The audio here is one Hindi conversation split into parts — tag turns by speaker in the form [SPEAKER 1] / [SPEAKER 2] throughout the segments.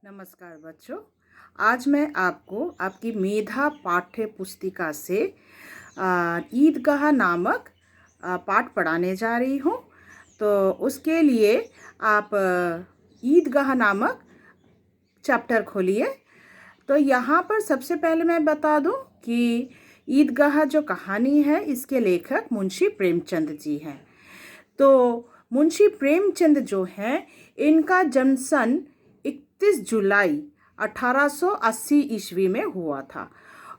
[SPEAKER 1] नमस्कार बच्चों। आज मैं आपको आपकी मेधा पाठ्य पुस्तिका से ईदगाह नामक पाठ पढ़ाने जा रही हूँ। तो उसके लिए आप ईदगाह नामक चैप्टर खोलिए। तो यहाँ पर सबसे पहले मैं बता दूँ कि ईदगाह जो कहानी है इसके लेखक मुंशी प्रेमचंद जी हैं। तो मुंशी प्रेमचंद जो हैं इनका जन्म सन 31 जुलाई 1880 ईस्वी में हुआ था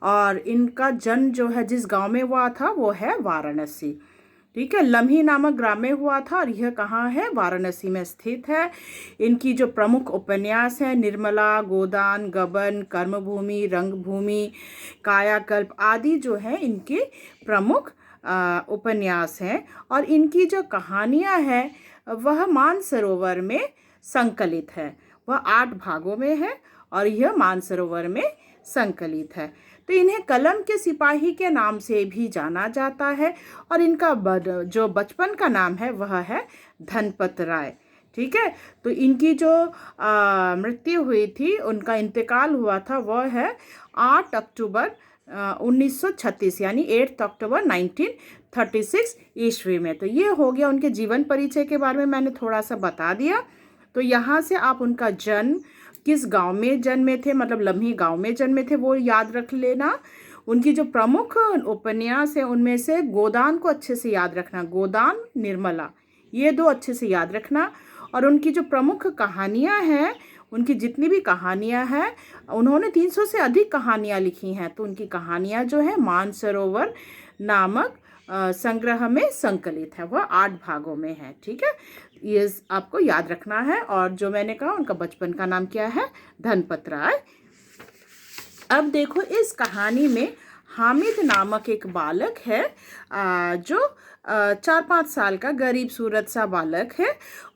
[SPEAKER 1] और इनका जन्म जो है जिस गांव में हुआ था वो है वाराणसी। ठीक है, लम्ही नामक ग्राम में हुआ था और यह कहाँ है? वाराणसी में स्थित है। इनकी जो प्रमुख उपन्यास है निर्मला, गोदान, गबन, कर्मभूमि, रंगभूमि, कायाकल्प आदि जो है इनके प्रमुख उपन्यास हैं। और इनकी जो कहानियाँ हैं वह मानसरोवर में संकलित है। वह 8 भागों में है और यह मानसरोवर में संकलित है। तो इन्हें कलम के सिपाही के नाम से भी जाना जाता है और इनका जो बचपन का नाम है वह है धनपत राय। ठीक है, तो इनकी जो मृत्यु हुई थी, उनका इंतकाल हुआ था, वह है 8 अक्टूबर 1936 यानी 8 अक्टूबर 1936 ईस्वी में। तो ये हो गया उनके जीवन परिचय के बारे में मैंने थोड़ा सा बता दिया। तो यहाँ से आप उनका जन्म, किस गांव में जन्मे थे, मतलब लम्ही गांव में जन्मे थे, वो याद रख लेना। उनकी जो प्रमुख उपन्यास है उनमें से गोदान को अच्छे से याद रखना, गोदान, निर्मला, ये 2 अच्छे से याद रखना। और उनकी जो प्रमुख कहानियाँ हैं, उनकी जितनी भी कहानियाँ हैं, उन्होंने 300 से अधिक कहानियाँ लिखी हैं। तो उनकी कहानियाँ जो है मानसरोवर नामक संग्रह में संकलित है, वह 8 भागों में है। ठीक है, ये आपको याद रखना है। और जो मैंने कहा उनका बचपन का नाम क्या है? धनपत राय। अब देखो इस कहानी में हामिद नामक एक बालक है जो 4-5 साल का गरीब सूरत सा बालक है।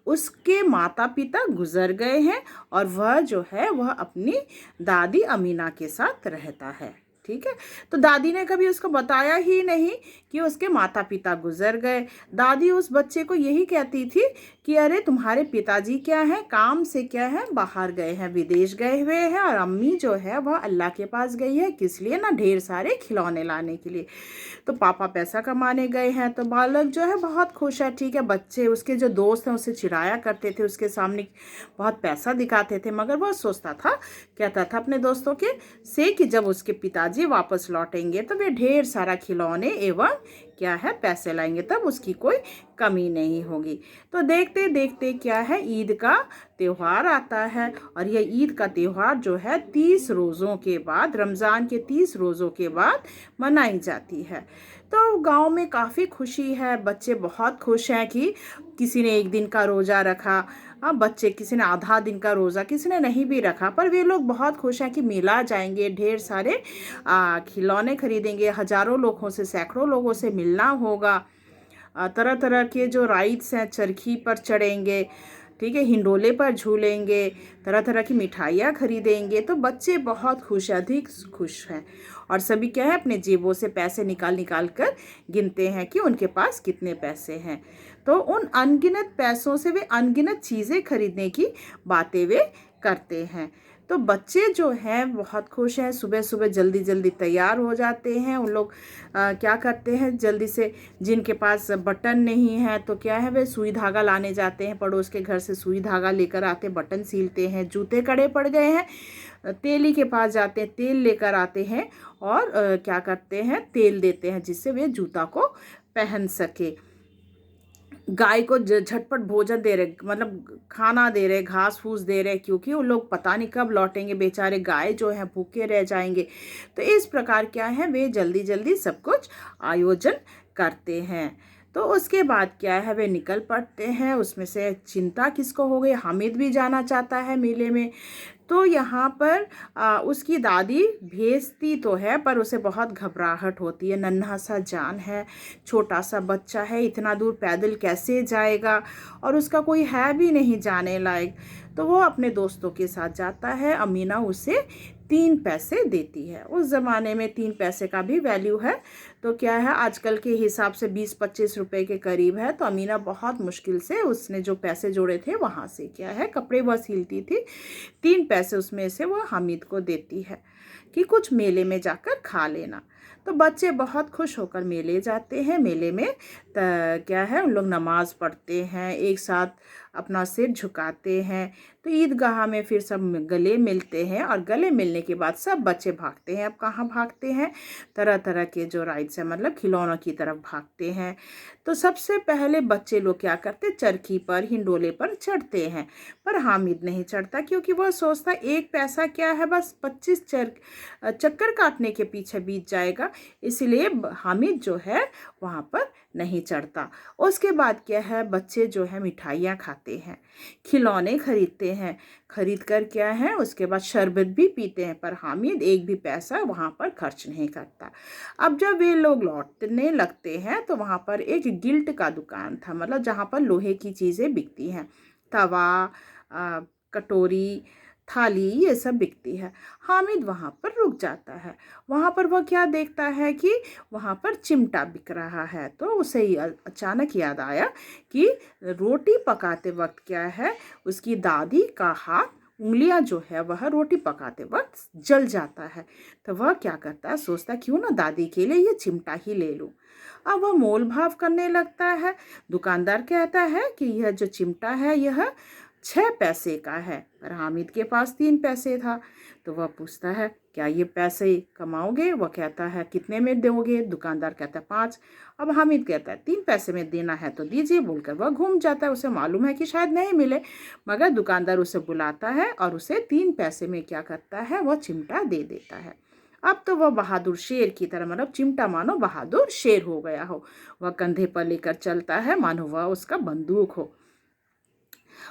[SPEAKER 1] उसके माता पिता गुजर गए हैं और वह जो है वह अपनी दादी अमीना के साथ रहता है। ठीक है, तो दादी ने कभी उसको बताया ही नहीं कि उसके माता पिता गुजर गए। दादी उस बच्चे को यही कहती थी कि अरे तुम्हारे पिताजी क्या है, काम से क्या है, बाहर गए हैं, विदेश गए हुए हैं, और अम्मी जो है वह अल्लाह के पास गई है, किस लिए ना, ढेर सारे खिलौने लाने के लिए। तो पापा पैसा कमाने गए हैं। तो बालक जो है बहुत खुश है। ठीक है, बच्चे उसके जो दोस्त हैं उसे चिढ़ाया करते थे, उसके सामने बहुत पैसा दिखाते थे, मगर वह सोचता था, कहता था अपने दोस्तों के से कि जब उसके पिताजी वापस लौटेंगे तो वे ढेर सारा खिलौने एवं क्या है पैसे लाएंगे, तब उसकी कोई कमी नहीं होगी। तो देखते देखते क्या है, ईद का त्यौहार आता है और यह ईद का त्यौहार जो है 30 रोज़ों के बाद, रमज़ान के 30 रोज़ों के बाद मनाई जाती है। तो गांव में काफ़ी खुशी है, बच्चे बहुत खुश हैं कि किसी ने 1 दिन का रोज़ा रखा, बच्चे किसी ने आधा दिन का रोज़ा, किसी ने नहीं भी रखा, पर वे लोग बहुत खुश हैं कि मेला जाएंगे, ढेर सारे खिलौने खरीदेंगे, हज़ारों लोगों से, सैकड़ों लोगों से मिलना होगा, तरह तरह के जो राइड्स हैं चरखी पर चढ़ेंगे, ठीक है, हिंडोले पर झूलेंगे, तरह तरह की मिठाइयाँ खरीदेंगे। तो बच्चे बहुत खुश, अधिक खुश हैं और सभी क्या है अपने जेबों से पैसे निकाल निकाल कर गिनते हैं कि उनके पास कितने पैसे हैं। तो उन अनगिनत पैसों से वे अनगिनत चीज़ें खरीदने की बातें वे करते हैं। तो बच्चे जो हैं बहुत खुश हैं, सुबह सुबह जल्दी जल्दी तैयार हो जाते हैं। उन लोग क्या करते हैं, जल्दी से, जिनके पास बटन नहीं है तो क्या है, वे सुई धागा लाने जाते हैं, पड़ोस के घर से सुई धागा लेकर आते, बटन सीलते हैं। जूते कड़े पड़ गए हैं, तेली के पास जाते हैं, तेल लेकर आते हैं और क्या करते हैं, तेल देते हैं जिससे वे जूता को पहन सके। गाय को झटपट भोजन दे रहे, मतलब खाना दे रहे, घास फूस दे रहे, क्योंकि वो लोग पता नहीं कब लौटेंगे, बेचारे गाय जो है भूखे रह जाएंगे। तो इस प्रकार क्या है, वे जल्दी जल्दी सब कुछ आयोजन करते हैं। तो उसके बाद क्या है, वे निकल पड़ते हैं। उसमें से चिंता किसको हो गई, हामिद भी जाना चाहता है मेले में। तो यहाँ पर उसकी दादी भेजती तो है पर उसे बहुत घबराहट होती है, नन्हा सा जान है, छोटा सा बच्चा है, इतना दूर पैदल कैसे जाएगा, और उसका कोई है भी नहीं जाने लायक। तो वो अपने दोस्तों के साथ जाता है। अमीना उसे 3 पैसे देती है। उस ज़माने में 3 पैसे का भी वैल्यू है, तो क्या है आजकल के हिसाब से 20-25 रुपए के करीब है। तो अमीना बहुत मुश्किल से उसने जो पैसे जोड़े थे वहाँ से क्या है कपड़े वह सिलती थी, 3 पैसे उसमें से वो हामिद को देती है कि कुछ मेले में जाकर खा लेना। तो बच्चे बहुत खुश होकर मेले जाते हैं। मेले में क्या है, उन लोग नमाज पढ़ते हैं, एक साथ अपना सिर झुकाते हैं। तो ईदगाह में फिर सब गले मिलते हैं और गले मिलने के बाद सब बच्चे भागते हैं। अब कहाँ भागते हैं, तरह तरह के जो राइड्स हैं, मतलब खिलौनों की तरफ भागते हैं। तो सबसे पहले बच्चे लोग क्या करते, चरखी पर, हिंडोले पर चढ़ते हैं। पर हामिद नहीं चढ़ता क्योंकि वह सोचता एक पैसा क्या है, बस 25 चक्कर काटने के पीछे बीत जाएगा, इसलिए हामिद जो है वहाँ पर नहीं चढ़ता। उसके बाद क्या है, बच्चे जो है मिठाइयाँ खाते हैं, खिलौने खरीदते हैं, खरीद कर क्या है उसके बाद शरबत भी पीते हैं। पर हामिद एक भी पैसा वहाँ पर खर्च नहीं करता। अब जब वे लोग लौटने लगते हैं तो वहाँ पर एक गिल्ट का दुकान था, मतलब जहाँ पर लोहे की चीज़ें बिकती हैं, तवा, कटोरी, थाली, ये सब बिकती है। हामिद वहाँ पर रुक जाता है। वहाँ पर वह क्या देखता है कि वहाँ पर चिमटा बिक रहा है। तो उसे अचानक याद आया कि रोटी पकाते वक्त क्या है, उसकी दादी का हाथ, उंगलियां जो है वह रोटी पकाते वक्त जल जाता है। तो वह क्या करता है, सोचता क्यों ना दादी के लिए ये चिमटा ही ले लूं। अब वह मोल भाव करने लगता है। दुकानदार कहता है कि यह जो चिमटा है यह 6 पैसे का है, पर हामिद के पास 3 पैसे था। तो वह पूछता है क्या ये पैसे कमाओगे? वह कहता है कितने में दोगे? दुकानदार कहता है 5। अब हामिद कहता है 3 पैसे में देना है तो दीजिए, बोलकर वह घूम जाता है। उसे मालूम है कि शायद नहीं मिले, मगर दुकानदार उसे बुलाता है और उसे 3 पैसे में क्या करता है, वह चिमटा दे देता है। अब तो वह बहादुर शेर की तरह, मतलब चिमटा मानो बहादुर शेर हो गया हो। वह कंधे पर लेकर चलता है मानो वह उसका बंदूक हो।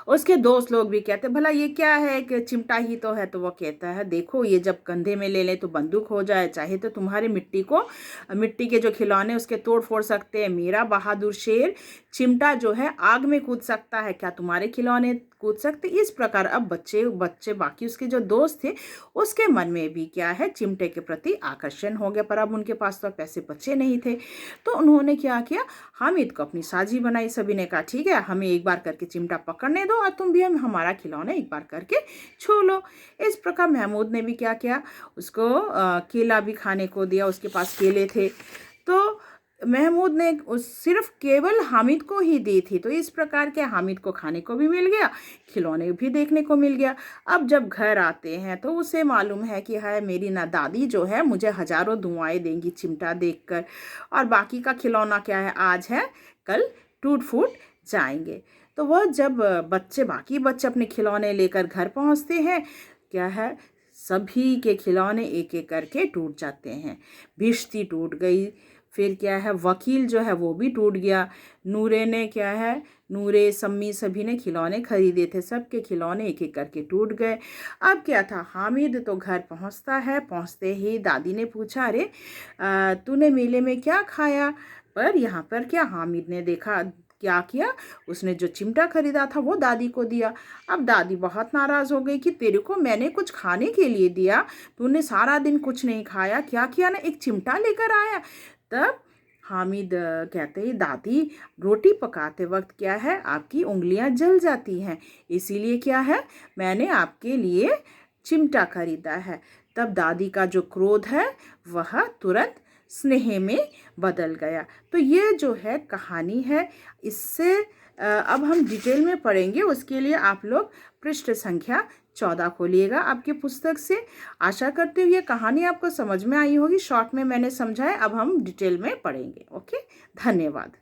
[SPEAKER 1] उसके दोस्त लोग भी कहते भला ये क्या है, कि चिमटा ही तो है। तो वो कहता है देखो ये जब कंधे में ले ले तो बंदूक हो जाए, चाहे तो तुम्हारी मिट्टी के जो खिलौने उसके तोड़ फोड़ सकते हैं, मेरा बहादुर शेर चिमटा जो है आग में कूद सकता है, क्या तुम्हारे खिलौने कूद सकते? इस प्रकार अब बच्चे बाकी उसके जो दोस्त थे उसके मन में भी क्या है, चिमटे के प्रति आकर्षण हो गया। पर अब उनके पास तो पैसे बचे नहीं थे। तो उन्होंने क्या किया, हामिद को अपनी साझी बनाई। सभी ने कहा ठीक है, हमें एक बार करके चिमटा पकड़ने दो और तुम भी हमारा खिलौना एक बार करके छू लो। इस प्रकार महमूद ने भी क्या किया, उसको केला भी खाने को दिया। उसके पास केले थे तो महमूद ने सिर्फ केवल हामिद को ही दी थी। तो इस प्रकार के हामिद को खाने को भी मिल गया, खिलौने भी देखने को मिल गया। अब जब घर आते हैं तो उसे मालूम है कि हाय मेरी ना दादी जो है मुझे हजारों दुआएं देंगी चिमटा देखकर, और बाकी का खिलौना क्या है, आज है कल टूट फूट जाएंगे। तो वह जब बाकी बच्चे अपने खिलौने लेकर घर पहुंचते हैं, क्या है, सभी के खिलौने एक एक करके टूट जाते हैं। भिश्ती टूट गई, फिर क्या है, वकील जो है वो भी टूट गया। नूरे सम्मी सभी ने खिलौने खरीदे थे, सबके खिलौने एक एक करके टूट गए। अब क्या था, हामिद तो घर पहुंचता है। पहुंचते ही दादी ने पूछा अरे तूने मेले में क्या खाया? पर यहाँ पर क्या, हामिद ने देखा क्या किया, उसने जो चिमटा खरीदा था वो दादी को दिया। अब दादी बहुत नाराज हो गई कि तेरे को मैंने कुछ खाने के लिए दिया, तूने सारा दिन कुछ नहीं खाया, क्या किया ना, एक चिमटा लेकर आया। तब हामिद कहते हैं दादी रोटी पकाते वक्त क्या है, आपकी उंगलियां जल जाती हैं, इसीलिए क्या है मैंने आपके लिए चिमटा खरीदा है। तब दादी का जो क्रोध है वह तुरंत स्नेह में बदल गया। तो ये जो है कहानी है, इससे अब हम डिटेल में पढ़ेंगे। उसके लिए आप लोग पृष्ठ संख्या 14 खोलिएगा आपकी पुस्तक से। आशा करते हुए कहानी आपको समझ में आई होगी। शॉर्ट में मैंने समझाया, अब हम डिटेल में पढ़ेंगे। ओके, धन्यवाद।